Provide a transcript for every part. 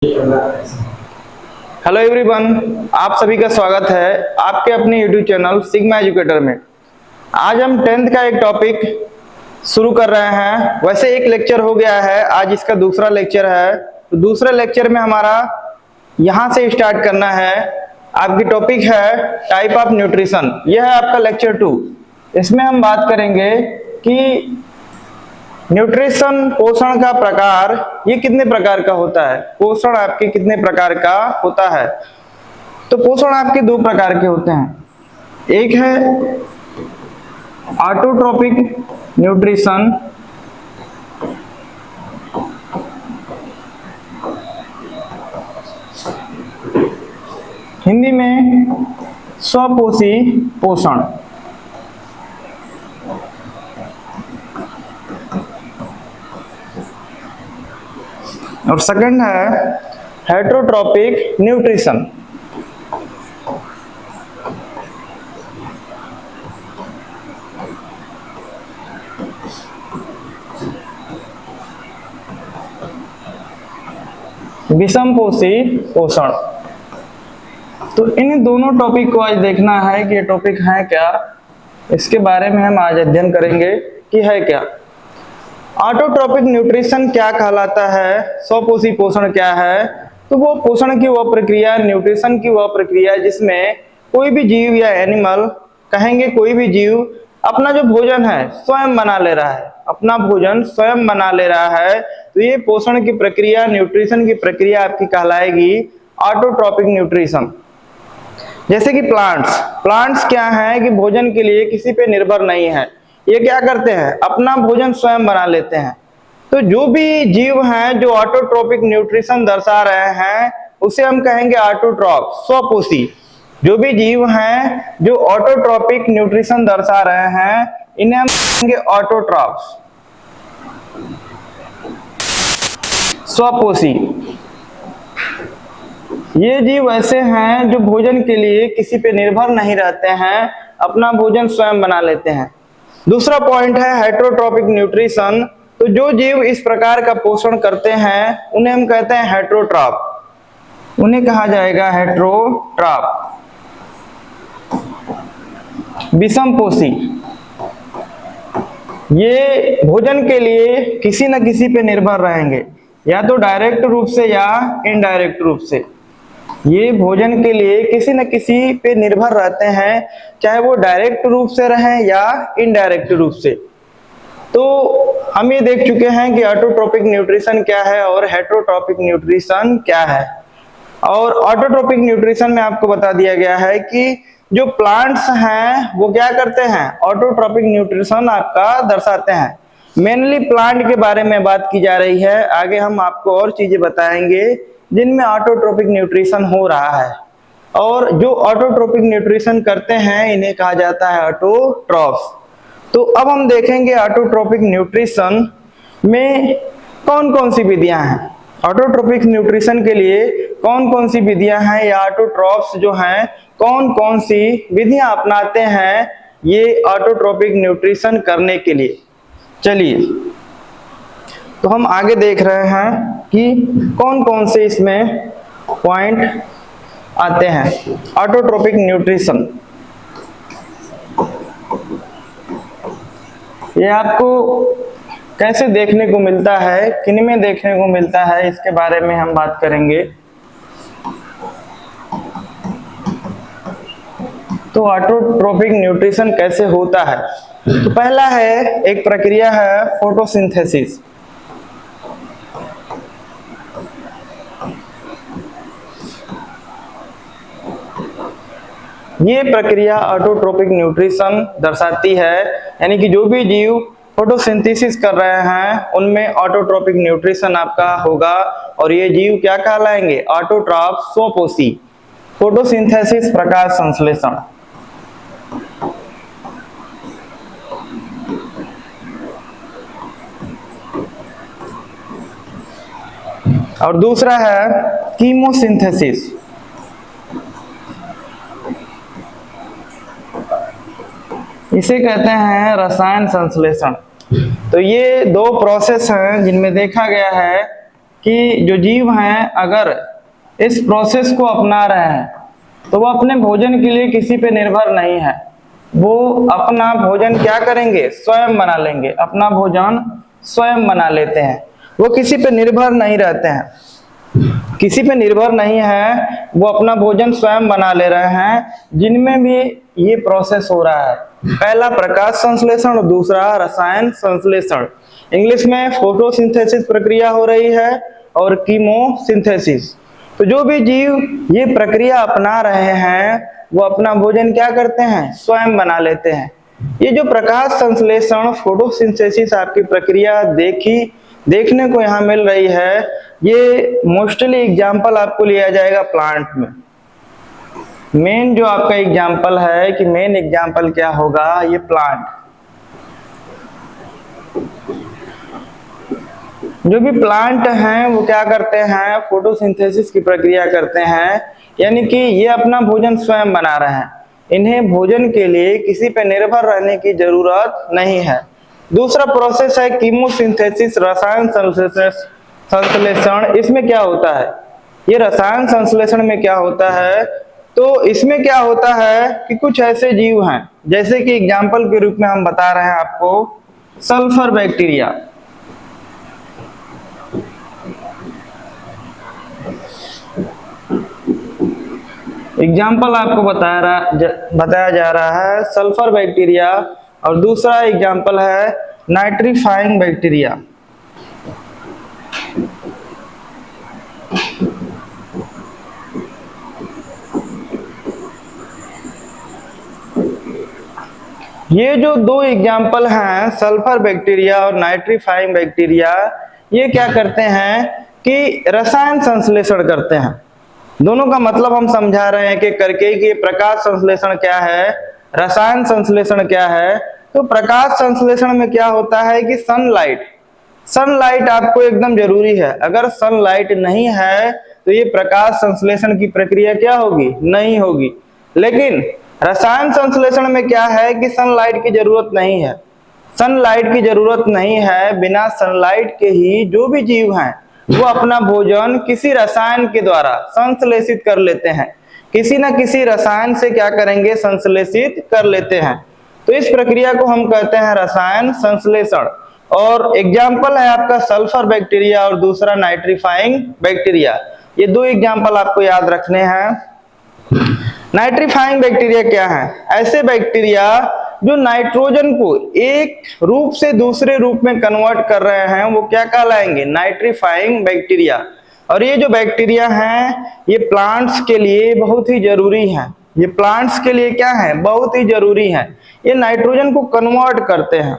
Hello everyone, आप सभी का स्वागत है आपके अपने यूट्यूब चैनल सिग्मा एजुकेटर में। आज हम 10th का एक टॉपिक शुरू कर रहे हैं। वैसे एक लेक्चर हो गया है, आज इसका दूसरा लेक्चर है। तो दूसरे लेक्चर में हमारा यहाँ से स्टार्ट करना है। आपकी टॉपिक है टाइप ऑफ न्यूट्रिशन। यह है आपका लेक्चर 2। इसमें हम बात करेंगे कि न्यूट्रिशन पोषण का प्रकार ये कितने प्रकार का होता है, पोषण आपके कितने प्रकार का होता है। तो पोषण आपके दो प्रकार के होते हैं, एक है ऑटोट्रोपिक न्यूट्रिशन हिंदी में स्वपोषी पोषण, और सेकंड है हेटरोट्रोपिक न्यूट्रिशन। विषमपोषी पोषण। तो इन दोनों टॉपिक को आज देखना है कि ये टॉपिक है क्या, इसके बारे में हम आज अध्ययन करेंगे कि है क्या। ऑटोट्रोपिक न्यूट्रिशन क्या कहलाता है, स्वपोषी पोषण क्या है। तो वो पोषण की वह प्रक्रिया, न्यूट्रिशन की वह प्रक्रिया जिसमें कोई भी जीव या एनिमल कहेंगे, कोई भी जीव अपना जो भोजन है स्वयं बना ले रहा है, अपना भोजन स्वयं बना ले रहा है। तो ये पोषण की प्रक्रिया, न्यूट्रिशन की प्रक्रिया आपकी कहलाएगी ऑटोट्रोपिक न्यूट्रिशन। जैसे कि प्लांट्स क्या है कि भोजन के लिए किसी पे निर्भर नहीं है, ये क्या करते हैं, अपना भोजन स्वयं बना लेते हैं। तो जो भी जीव हैं जो ऑटोट्रोपिक न्यूट्रिशन दर्शा रहे हैं उसे हम कहेंगे ऑटोट्रॉप, स्वपोषी। जो भी जीव हैं जो ऑटोट्रोपिक न्यूट्रिशन दर्शा रहे हैं इन्हें हम कहेंगे ऑटोट्रॉप्स, स्वपोषी। ये जीव ऐसे हैं जो भोजन के लिए किसी पे निर्भर नहीं रहते हैं, अपना भोजन स्वयं बना लेते हैं। दूसरा पॉइंट है हेटरोट्रोपिक न्यूट्रिशन। तो जो जीव इस प्रकार का पोषण करते हैं उन्हें हम कहते हैं हेटरोट्रॉप, उन्हें कहा जाएगा हेटरोट्रॉप। विषमपोषी, ये भोजन के लिए किसी न किसी पे निर्भर रहेंगे, या तो डायरेक्ट रूप से या इनडायरेक्ट रूप से। ये भोजन के लिए किसी न किसी पे निर्भर रहते हैं, चाहे वो डायरेक्ट रूप से रहें या इनडायरेक्ट रूप से। तो हम ये देख चुके हैं कि ऑटोट्रोपिक न्यूट्रिशन क्या है और हेटरोट्रोपिक न्यूट्रिशन क्या है। और ऑटोट्रोपिक न्यूट्रिशन में आपको बता दिया गया है कि जो प्लांट्स हैं वो क्या करते हैं, ऑटोट्रोपिक न्यूट्रिशन आपका दर्शाते हैं। मेनली प्लांट के बारे में बात की जा रही है, आगे हम आपको और चीजें बताएंगे जिनमें ऑटोट्रोपिक न्यूट्रिशन हो रहा है। और जो ऑटोट्रोपिक न्यूट्रिशन करते हैं इन्हें कहा जाता है ऑटोट्रॉप्स। तो अब हम देखेंगे ऑटोट्रोपिक न्यूट्रिशन में कौन कौन सी विधियां हैं, ऑटोट्रोपिक न्यूट्रिशन के लिए कौन कौन सी विधियां हैं, या ऑटोट्रॉप्स जो हैं कौन कौन सी विधियां अपनाते हैं ये ऑटोट्रोपिक न्यूट्रिशन करने के लिए। चलिए तो हम आगे देख रहे हैं कि कौन कौन से इसमें पॉइंट आते हैं ऑटोट्रोपिक न्यूट्रिशन। ये आपको कैसे देखने को मिलता है, किन में देखने को मिलता है, इसके बारे में हम बात करेंगे। तो ऑटोट्रोपिक न्यूट्रिशन कैसे होता है। तो पहला है, एक प्रक्रिया है फोटोसिंथेसिस। ये प्रक्रिया ऑटोट्रोपिक न्यूट्रिशन दर्शाती है, यानी कि जो भी जीव फोटोसिंथेसिस कर रहे हैं उनमें ऑटोट्रोपिक न्यूट्रिशन आपका होगा। और ये जीव क्या कहलाएंगे, ऑटोट्रॉप, स्वपोषी। फोटोसिंथेसिस प्रकाश संश्लेषण। और दूसरा है कीमोसिंथेसिस। इसे कहते हैं रसायन संश्लेषण। तो ये दो प्रोसेस हैं जिनमें देखा गया है कि जो जीव हैं अगर इस प्रोसेस को अपना रहे हैं तो वो अपने भोजन के लिए किसी पे निर्भर नहीं है, वो अपना भोजन क्या करेंगे, स्वयं बना लेंगे, अपना भोजन स्वयं बना लेते हैं, वो किसी पे निर्भर नहीं रहते हैं, किसी पे निर्भर नहीं है, वो अपना भोजन स्वयं बना ले रहे हैं। जिनमें भी ये प्रोसेस हो रहा है, पहला प्रकाश संश्लेषण और दूसरा रसायन संश्लेषण, इंग्लिश में फोटोसिंथेसिस प्रक्रिया हो रही है और कीमोसिंथेसिस। तो जो भी जीव ये प्रक्रिया अपना रहे हैं वो अपना भोजन क्या करते हैं, स्वयं बना लेते हैं। ये जो प्रकाश संश्लेषण फोटोसिंथेसिस आपकी प्रक्रिया देखने को यहाँ मिल रही है, ये मोस्टली एग्जाम्पल आपको लिया जाएगा प्लांट में। मेन जो आपका एग्जाम्पल है कि मेन एग्जाम्पल क्या होगा, ये प्लांट। जो भी प्लांट हैं वो क्या करते हैं, फोटोसिंथेसिस की प्रक्रिया करते हैं, यानी कि ये अपना भोजन स्वयं बना रहे हैं, इन्हें भोजन के लिए किसी पे निर्भर रहने की जरूरत नहीं है। दूसरा प्रोसेस है कीमोसिंथेसिस, रसायन संश्लेषण। इसमें क्या होता है, ये रसायन संश्लेषण में क्या होता है, तो इसमें क्या होता है कि कुछ ऐसे जीव हैं, जैसे कि एग्जाम्पल के रूप में हम बता रहे हैं आपको सल्फर बैक्टीरिया। एग्जाम्पल आपको बताया जा रहा है सल्फर बैक्टीरिया, और दूसरा एग्जाम्पल है नाइट्रीफाइंग बैक्टीरिया। ये जो दो एग्जाम्पल हैं सल्फर बैक्टीरिया और नाइट्रीफाइंग बैक्टीरिया, ये क्या करते हैं कि रसायन संश्लेषण करते हैं। दोनों का मतलब हम समझा रहे हैं कि करके कि प्रकाश संश्लेषण क्या है, रसायन संश्लेषण क्या है। तो प्रकाश संश्लेषण में क्या होता है कि सनलाइट आपको एकदम जरूरी है, अगर सनलाइट नहीं है तो ये प्रकाश संश्लेषण की प्रक्रिया क्या होगी, नहीं होगी। लेकिन रसायन संश्लेषण में क्या है कि सनलाइट की जरूरत नहीं है, सनलाइट की जरूरत नहीं है, बिना सनलाइट के ही जो भी जीव हैं वो अपना भोजन किसी रसायन के द्वारा संश्लेषित कर लेते हैं, किसी न किसी रसायन से क्या करेंगे, संश्लेषित कर लेते हैं। तो इस प्रक्रिया को हम कहते हैं रसायन संश्लेषण। और एग्जाम्पल है आपका सल्फर बैक्टीरिया और दूसरा नाइट्रीफाइंग बैक्टीरिया। ये दो एग्जाम्पल आपको याद रखने हैं। नाइट्रीफाइंग बैक्टीरिया क्या है, ऐसे बैक्टीरिया जो नाइट्रोजन को एक रूप से दूसरे रूप में कन्वर्ट कर रहे हैं, वो क्या कहलाएंगे, नाइट्रीफाइंग बैक्टीरिया। और ये जो बैक्टीरिया हैं ये प्लांट्स के लिए बहुत ही जरूरी हैं, ये प्लांट्स के लिए क्या है, बहुत ही जरूरी हैं। ये नाइट्रोजन को कन्वर्ट करते हैं।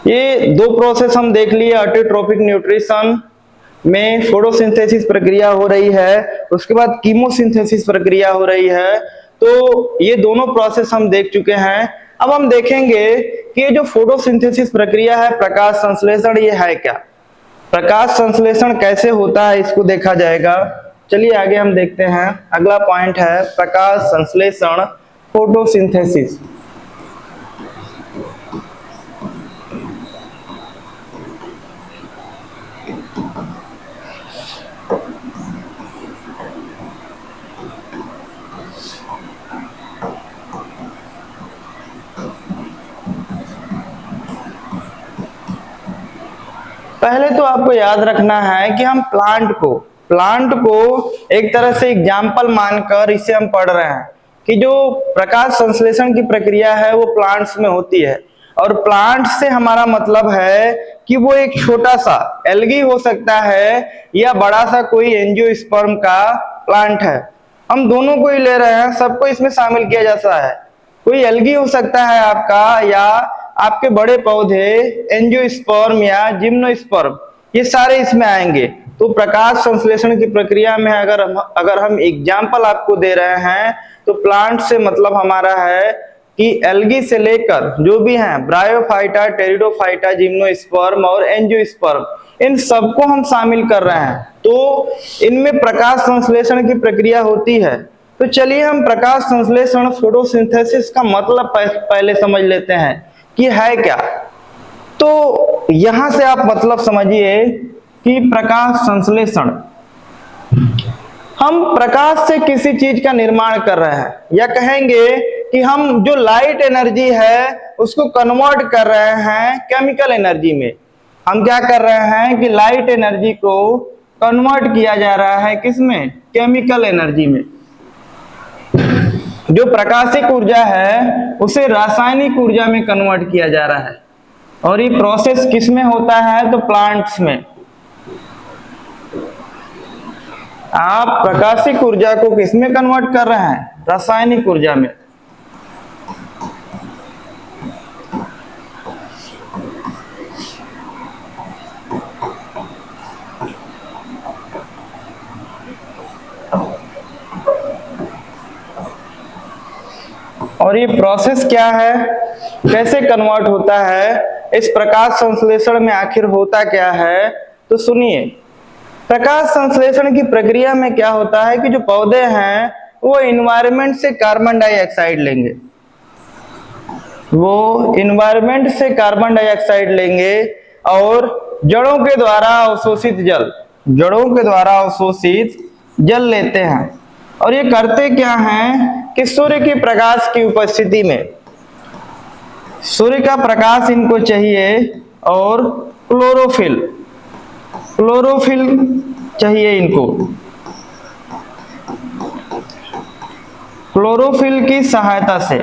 ये दो प्रोसेस हम देख लिए, ऑटोट्रोपिक न्यूट्रिशन में फोटोसिंथेसिस प्रक्रिया हो रही है, उसके बाद कीमोसिंथेसिस प्रक्रिया हो रही है। तो ये दोनों प्रोसेस हम देख चुके हैं। अब हम देखेंगे कि ये जो फोटोसिंथेसिस प्रक्रिया है, प्रकाश संश्लेषण, ये है क्या, प्रकाश संश्लेषण कैसे होता है, इसको देखा जाएगा। चलिए आगे हम देखते हैं। अगला पॉइंट है प्रकाश संश्लेषण, फोटोसिंथेसिस। पहले तो आपको याद रखना है कि हम प्लांट को एक तरह से एग्जाम्पल मानकर इसे हम पढ़ रहे हैं कि जो प्रकाश संश्लेषण की प्रक्रिया है वो प्लांट्स में होती है। और प्लांट से हमारा मतलब है कि वो एक छोटा सा एल्गी हो सकता है या बड़ा सा कोई एंजियोस्पर्म का प्लांट है, हम दोनों को ही ले रहे हैं, सबको इसमें शामिल किया जाता है। कोई एल्गी हो सकता है आपका, या आपके बड़े पौधे एंजियोस्पर्म या जिम्नोस्पर्म, ये सारे इसमें आएंगे। तो प्रकाश संश्लेषण की प्रक्रिया में अगर हम एग्जाम्पल आपको दे रहे हैं तो प्लांट से मतलब हमारा है कि एल्गी से लेकर जो भी हैं ब्रायोफाइटा, टेरिडोफाइटा, जिम्नोस्पर्म और एंजियोस्पर्म, इन सबको हम शामिल कर रहे हैं। तो इनमें प्रकाश संश्लेषण की प्रक्रिया होती है। तो चलिए हम प्रकाश संश्लेषण, फोटोसिंथेसिस का मतलब पहले समझ लेते हैं कि है क्या। तो यहां से आप मतलब समझिए कि प्रकाश संश्लेषण। हम प्रकाश से किसी चीज का निर्माण कर रहे हैं, या कहेंगे कि हम जो लाइट एनर्जी है उसको कन्वर्ट कर रहे हैं केमिकल एनर्जी में। हम क्या कर रहे हैं कि लाइट एनर्जी को कन्वर्ट किया जा रहा है किसमें? केमिकल एनर्जी में। जो प्रकाशिक ऊर्जा है उसे रासायनिक ऊर्जा में कन्वर्ट किया जा रहा है, और ये प्रोसेस किसमें होता है? तो प्लांट्स में। आप प्रकाशिक ऊर्जा को किसमें कन्वर्ट कर रहे हैं? रासायनिक ऊर्जा में। और ये प्रोसेस क्या है, कैसे कन्वर्ट होता है, इस प्रकाश संश्लेषण में आखिर होता क्या है? तो सुनिए, प्रकाश संश्लेषण की प्रक्रिया में क्या होता है कि जो पौधे हैं वो एनवायरनमेंट से कार्बन डाइऑक्साइड लेंगे, वो एनवायरनमेंट से कार्बन डाइऑक्साइड लेंगे और जड़ों के द्वारा अवशोषित जल लेते हैं। और ये करते क्या हैं कि सूर्य की प्रकाश की उपस्थिति में, सूर्य का प्रकाश इनको चाहिए और क्लोरोफिल चाहिए इनको। क्लोरोफिल की सहायता से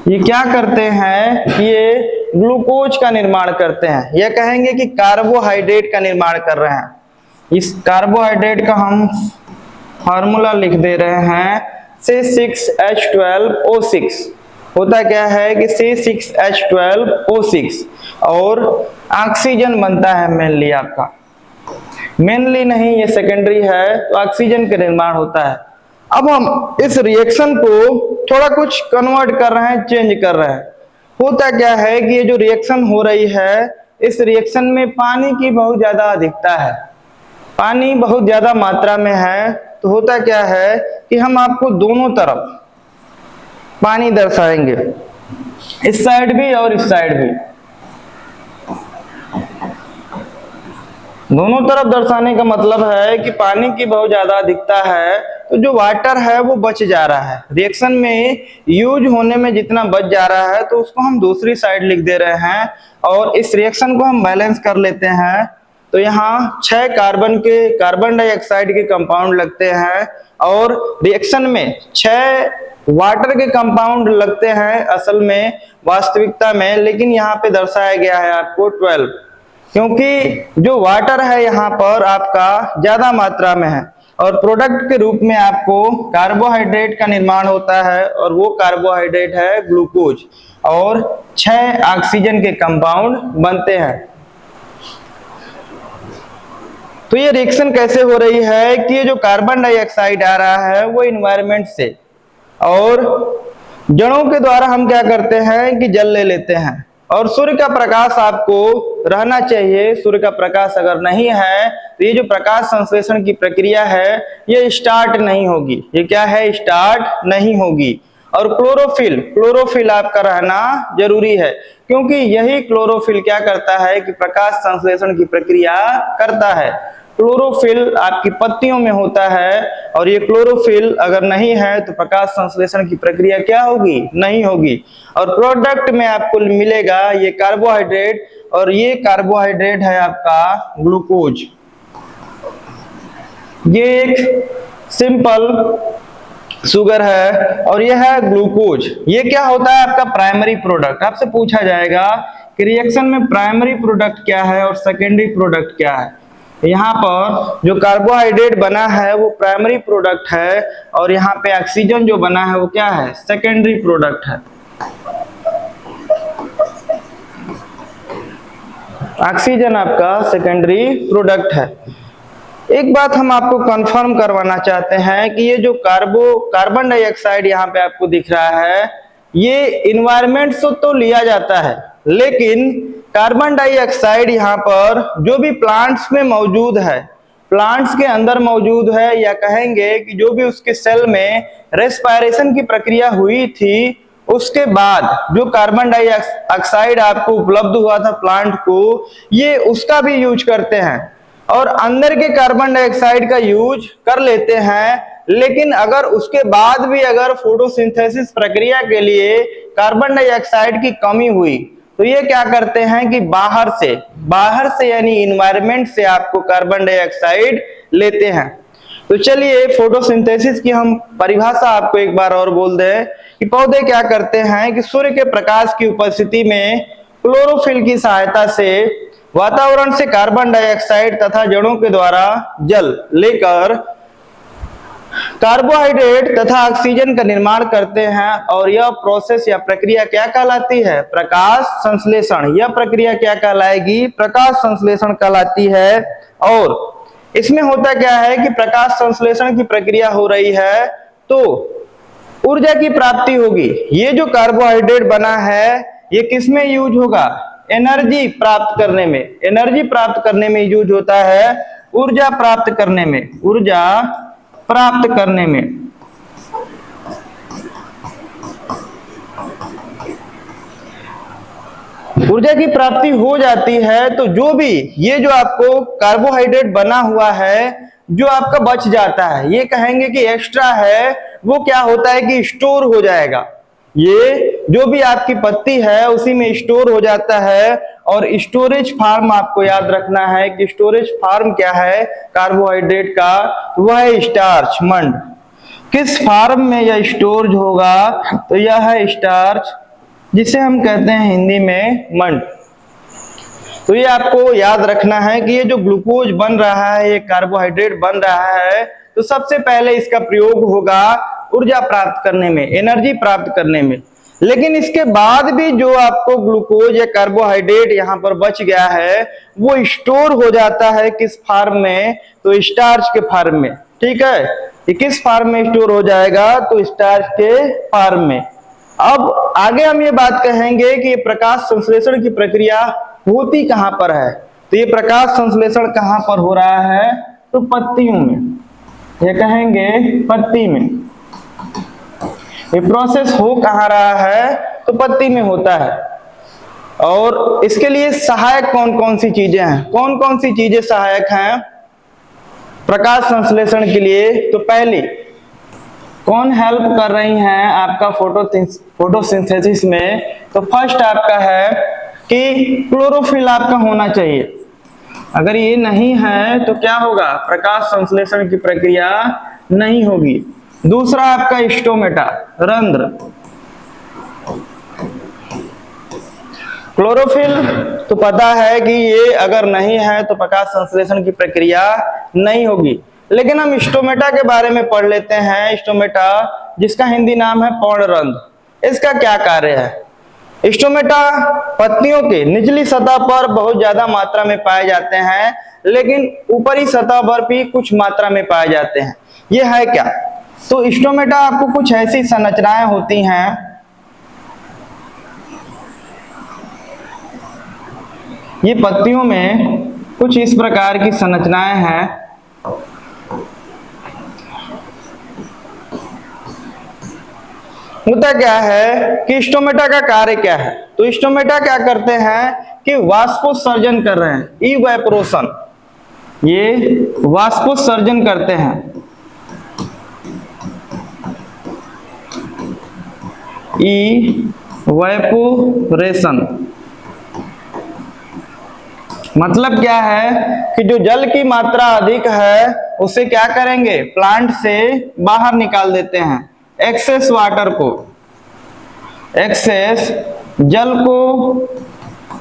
ये क्या करते हैं कि ये ग्लूकोज का निर्माण करते हैं, या कहेंगे कि कार्बोहाइड्रेट का निर्माण कर रहे हैं। इस कार्बोहाइड्रेट का हम फार्मूला लिख दे रहे हैं C6H12O6। होता क्या है कि C6H12O6 और ऑक्सीजन बनता है मेनली आपका, मेनली नहीं ये सेकेंडरी है, तो ऑक्सीजन का निर्माण होता है। अब हम इस रिएक्शन को थोड़ा कुछ कन्वर्ट कर रहे हैं, चेंज कर रहे हैं। होता क्या है कि ये जो रिएक्शन हो रही है, इस रिएक्शन में पानी की बहुत ज्यादा अधिकता है, पानी बहुत ज्यादा मात्रा में है। तो होता क्या है कि हम आपको दोनों तरफ पानी दर्शाएंगे, इस साइड भी और इस साइड भी, दोनों तरफ दर्शाने का मतलब है कि पानी की बहुत ज्यादा अधिकता है, तो जो वाटर है वो बच जा रहा है, रिएक्शन में यूज होने में जितना बच जा रहा है तो उसको हम दूसरी साइड लिख दे रहे हैं। और इस रिएक्शन को हम बैलेंस कर लेते हैं। तो यहाँ 6 कार्बन डाइऑक्साइड के कंपाउंड लगते हैं और रिएक्शन में 6 वाटर के कंपाउंड लगते हैं असल में, वास्तविकता में, लेकिन यहाँ पे दर्शाया गया है आपको 12, क्योंकि जो वाटर है यहाँ पर आपका ज्यादा मात्रा में है और प्रोडक्ट के रूप में आपको कार्बोहाइड्रेट का निर्माण होता है, और वो कार्बोहाइड्रेट है ग्लूकोज, और 6 ऑक्सीजन के कंपाउंड बनते हैं। तो ये रिएक्शन कैसे हो रही है कि ये जो कार्बन डाइऑक्साइड आ रहा है वो एनवायरनमेंट से, और जड़ों के द्वारा हम क्या करते हैं कि जल ले लेते हैं। और सूर्य का प्रकाश आपको रहना चाहिए, सूर्य का प्रकाश अगर नहीं है तो ये जो प्रकाश संश्लेषण की प्रक्रिया है ये स्टार्ट नहीं होगी। ये क्या है? स्टार्ट नहीं होगी। और क्लोरोफिल आपका रहना जरूरी है, क्योंकि यही क्लोरोफिल क्या करता है कि प्रकाश संश्लेषण की प्रक्रिया करता है। क्लोरोफिल आपकी पत्तियों में होता है, और ये क्लोरोफिल अगर नहीं है तो प्रकाश संश्लेषण की प्रक्रिया क्या होगी? नहीं होगी। और प्रोडक्ट में आपको मिलेगा ये कार्बोहाइड्रेट, और ये कार्बोहाइड्रेट है आपका ग्लूकोज। ये एक सिंपल शुगर है और यह है ग्लूकोज। ये क्या होता है? आपका प्राइमरी प्रोडक्ट। आपसे पूछा जाएगा कि रिएक्शन में प्राइमरी प्रोडक्ट क्या है और सेकेंडरी प्रोडक्ट क्या है। यहाँ पर जो कार्बोहाइड्रेट बना है वो प्राइमरी प्रोडक्ट है, और यहाँ पे ऑक्सीजन जो बना है वो क्या है? सेकेंडरी प्रोडक्ट है। ऑक्सीजन आपका सेकेंडरी प्रोडक्ट है। एक बात हम आपको कंफर्म करवाना चाहते हैं कि ये जो कार्बन डाइऑक्साइड यहाँ पे आपको दिख रहा है, ये इन्वायरमेंट से तो लिया जाता है, लेकिन कार्बन डाइऑक्साइड यहाँ पर जो भी प्लांट्स में मौजूद है, प्लांट्स के अंदर मौजूद है, या कहेंगे कि जो भी उसके सेल में रेस्पिरेशन की प्रक्रिया हुई थी उसके बाद जो कार्बन डाइऑक्साइड आपको उपलब्ध हुआ था प्लांट को, ये उसका भी यूज करते हैं और अंदर के कार्बन डाइऑक्साइड का यूज कर लेते हैं। लेकिन अगर उसके बाद भी अगर फोटोसिंथेसिस प्रक्रिया के लिए कार्बन डाइऑक्साइड की कमी हुई तो ये क्या करते हैं कि बाहर से यानी इन्वायरमेंट से आपको कार्बन डाइऑक्साइड लेते हैं। तो चलिए फोटोसिंथेसिस की हम परिभाषा आपको एक बार और बोल दें कि पौधे क्या करते हैं कि सूर्य के प्रकाश की उपस्थिति में क्लोरोफिल की सहायता से वातावरण से कार्बन डाइऑक्साइड तथा जड़ों के द्वारा जल लेकर कार्बोहाइड्रेट तथा ऑक्सीजन का निर्माण करते हैं। और यह प्रोसेस या प्रक्रिया क्या कहलाती है? प्रकाश संश्लेषण। यह प्रक्रिया क्या कहलाएगी? प्रकाश संश्लेषण कहलाती है। और इसमें होता क्या है कि प्रकाश संश्लेषण की प्रक्रिया हो रही है तो ऊर्जा की प्राप्ति होगी। ये जो कार्बोहाइड्रेट बना है ये किसमें यूज होगा? एनर्जी प्राप्त करने में। एनर्जी प्राप्त करने में यूज होता है, ऊर्जा प्राप्त करने में। ऊर्जा प्राप्त करने में। ऊर्जा की प्राप्ति हो जाती है तो जो भी ये जो आपको कार्बोहाइड्रेट बना हुआ है जो आपका बच जाता है, ये कहेंगे कि एक्स्ट्रा है, वो क्या होता है कि स्टोर हो जाएगा। ये जो भी आपकी पत्ती है उसी में स्टोर हो जाता है। और स्टोरेज फार्म आपको याद रखना है कि स्टोरेज फार्म क्या है कार्बोहाइड्रेट का? वह है स्टार्च, मंड। किस फार्म में यह स्टोर होगा? तो यह है स्टार्च, जिसे हम कहते हैं हिंदी में मंड। तो ये आपको याद रखना है कि ये जो ग्लूकोज बन रहा है, ये कार्बोहाइड्रेट बन रहा है, तो सबसे पहले इसका प्रयोग होगा ऊर्जा प्राप्त करने में, एनर्जी प्राप्त करने में। लेकिन इसके बाद भी जो आपको ग्लूकोज या कार्बोहाइड्रेट यहाँ पर बच गया है वो स्टोर हो जाता है किस फार्म में? तो स्टार्च के फार्म में। ठीक है, ये किस फार्म में स्टोर हो जाएगा? तो स्टार्च के फार्म में। अब आगे हम ये बात कहेंगे कि प्रकाश संश्लेषण की प्रक्रिया होती कहां पर है। तो ये प्रकाश संश्लेषण कहां पर हो रहा है? तो पत्तियों में। ये कहेंगे पत्ती में। ये प्रोसेस हो कहां रहा है? तो पत्ती में होता है। और इसके लिए सहायक कौन कौन सी चीजें हैं? कौन कौन सी चीजें सहायक हैं प्रकाश संश्लेषण के लिए? तो पहली कौन हेल्प कर रही हैं आपका फोटोसिंथेसिस में? तो फर्स्ट आपका है कि क्लोरोफिल आपका होना चाहिए। अगर ये नहीं है तो क्या होगा? प्रकाश संश्लेषण की प्रक्रिया नहीं होगी। दूसरा आपका स्टोमेटा, रंध्र। क्लोरोफिल तो पता है कि ये अगर नहीं है तो प्रकाश संश्लेषण की प्रक्रिया नहीं होगी। लेकिन हम स्टोमेटा के बारे में पढ़ लेते हैं। स्टोमेटा, जिसका हिंदी नाम है पर्णरंध्र, इसका क्या कार्य है? स्टोमेटा पत्तियों के निचली सतह पर बहुत ज्यादा मात्रा में पाए जाते हैं, लेकिन ऊपरी सतह पर भी कुछ मात्रा में पाए जाते हैं। ये है क्या? तो स्टोमेटा आपको कुछ ऐसी संरचनाएं होती हैं, ये पत्तियों में कुछ इस प्रकार की संरचनाएं हैं। होता क्या है कि स्टोमेटा का कार्य क्या है? तो स्टोमेटा क्या करते हैं कि वाष्पोत्सर्जन कर रहे हैं, इवैपोरेशन। ये वाष्पोत्सर्जन करते हैं, इवैपोरेशन। मतलब क्या है कि जो जल की मात्रा अधिक है उसे क्या करेंगे? प्लांट से बाहर निकाल देते हैं। एक्सेस वाटर को, एक्सेस जल को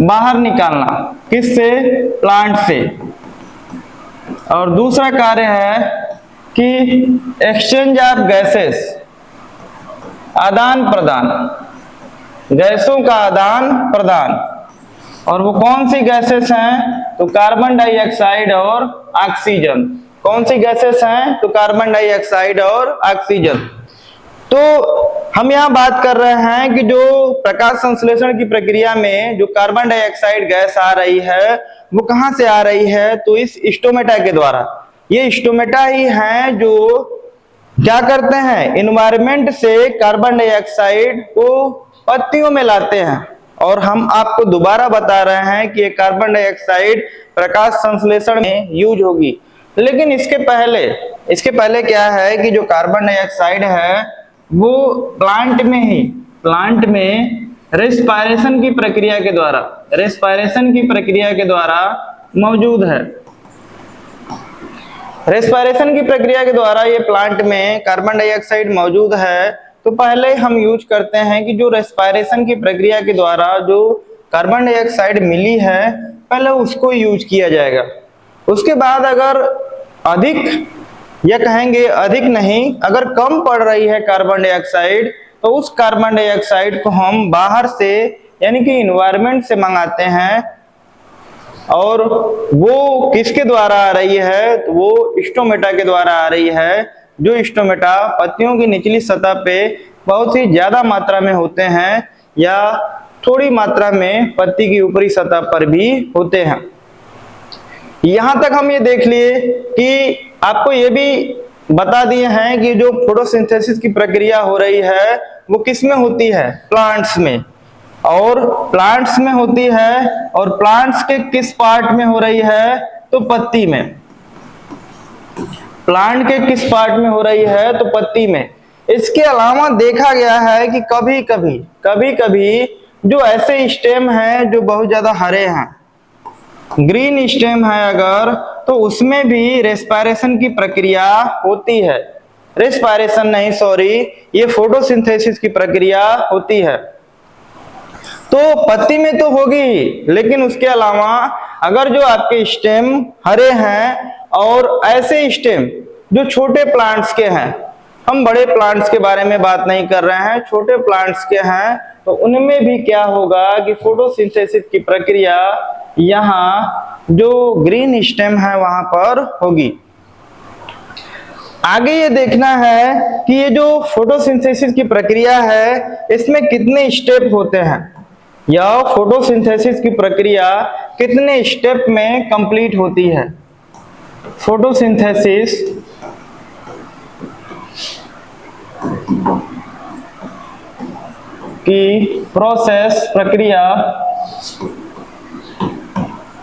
बाहर निकालना, किससे? प्लांट से। और दूसरा कार्य है कि एक्सचेंज ऑफ गैसेस, आदान प्रदान, गैसों का आदान प्रदान। और वो कौन सी गैसेस हैं? तो कार्बन डाइऑक्साइड और ऑक्सीजन। कौन सी गैसेस हैं? तो कार्बन डाइऑक्साइड और ऑक्सीजन। तो हम यहाँ बात कर रहे हैं कि जो प्रकाश संश्लेषण की प्रक्रिया में जो कार्बन डाइऑक्साइड गैस आ रही है वो कहाँ से आ रही है? तो इस स्टोमेटा के द्वारा। ये स्टोमेटा ही हैं जो क्या करते हैं, एनवायरनमेंट से कार्बन डाइऑक्साइड को पत्तियों में लाते हैं। और हम आपको दोबारा बता रहे हैं कि ये कार्बन डाइऑक्साइड प्रकाश संश्लेषण में यूज होगी। लेकिन इसके पहले क्या है कि जो कार्बन डाइऑक्साइड है वो प्लांट में रेस्पिरेशन की प्रक्रिया के द्वारा मौजूद है। रेस्पिरेशन की प्रक्रिया के द्वारा ये प्लांट में कार्बन डाइऑक्साइड मौजूद है। तो पहले हम यूज करते हैं कि जो रेस्पिरेशन की प्रक्रिया के द्वारा जो कार्बन डाइऑक्साइड मिली है पहले उसको यूज किया जाएगा। उसके बाद अगर अधिक, या कहेंगे अधिक नहीं, अगर कम पड़ रही है कार्बन डाइऑक्साइड तो उस कार्बन डाइऑक्साइड को हम बाहर से यानी कि एनवायरनमेंट से मंगाते हैं। और वो किसके द्वारा आ रही है, तो वो स्टोमेटा के द्वारा आ रही है। जो स्टोमेटा पत्तियों की निचली सतह पे बहुत ही ज्यादा मात्रा में होते हैं या थोड़ी मात्रा में पत्ती की ऊपरी सतह पर भी होते हैं। यहां तक हम ये देख लिए कि आपको ये भी बता दिए हैं कि जो फोटोसिंथेसिस की प्रक्रिया हो रही है वो किस में होती है, प्लांट्स में। और प्लांट्स में होती है, और प्लांट्स के किस पार्ट में हो रही है, तो पत्ती में। प्लांट के किस पार्ट में हो रही है, तो पत्ती में। इसके अलावा देखा गया है कि कभी कभी जो ऐसे स्टेम हैं जो बहुत ज्यादा हरे हैं, ग्रीन स्टेम है अगर, तो उसमें भी रेस्पिरेशन की प्रक्रिया होती है। रेस्पिरेशन नहीं, सॉरी, ये फोटोसिंथेसिस की प्रक्रिया होती है। तो पत्ती में तो होगी, लेकिन उसके अलावा अगर जो आपके स्टेम हरे हैं और ऐसे स्टेम जो छोटे प्लांट्स के हैं, हम बड़े प्लांट्स के बारे में बात नहीं कर रहे हैं, छोटे प्लांट्स के हैं, तो उनमें भी क्या होगा कि फोटोसिंथेसिस की प्रक्रिया यहाँ जो ग्रीन स्टेम है वहां पर होगी। आगे ये देखना है कि ये जो फोटोसिंथेसिस की प्रक्रिया है इसमें कितने स्टेप होते हैं, या फोटोसिंथेसिस की प्रक्रिया कितने स्टेप में कंप्लीट होती है। फोटोसिंथेसिस की प्रोसेस प्रक्रिया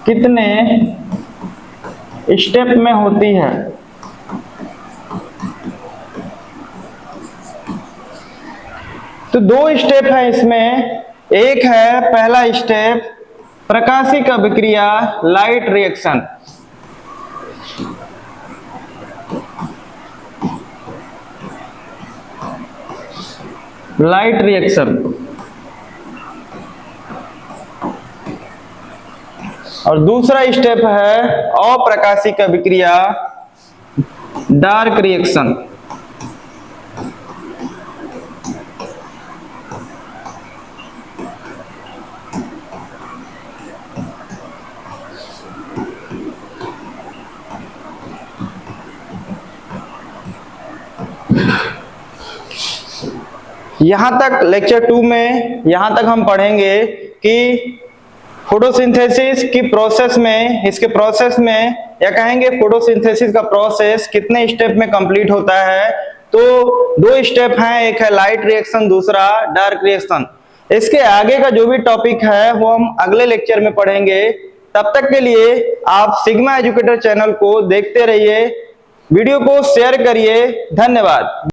कितने स्टेप में होती है। तो दो स्टेप है इसमें। एक है पहला स्टेप प्रकाशिक अभिक्रिया, लाइट रिएक्शन। Light reaction. और दूसरा स्टेप है अप्रकाशिक अभिक्रिया, डार्क रिएक्शन। यहां तक लेक्चर 2 में यहां तक हम पढ़ेंगे कि फोटोसिंथेसिस की प्रोसेस में, इसके प्रोसेस में, या कहेंगे फोटोसिंथेसिस का प्रोसेस कितने स्टेप में कंप्लीट होता है। तो दो स्टेप हैं, एक है लाइट रिएक्शन, दूसरा डार्क रिएक्शन। इसके आगे का जो भी टॉपिक है वो हम अगले लेक्चर में पढ़ेंगे। तब तक के लिए आप सिग्मा एजुकेटर चैनल को देखते रहिए, वीडियो को शेयर करिए। धन्यवाद।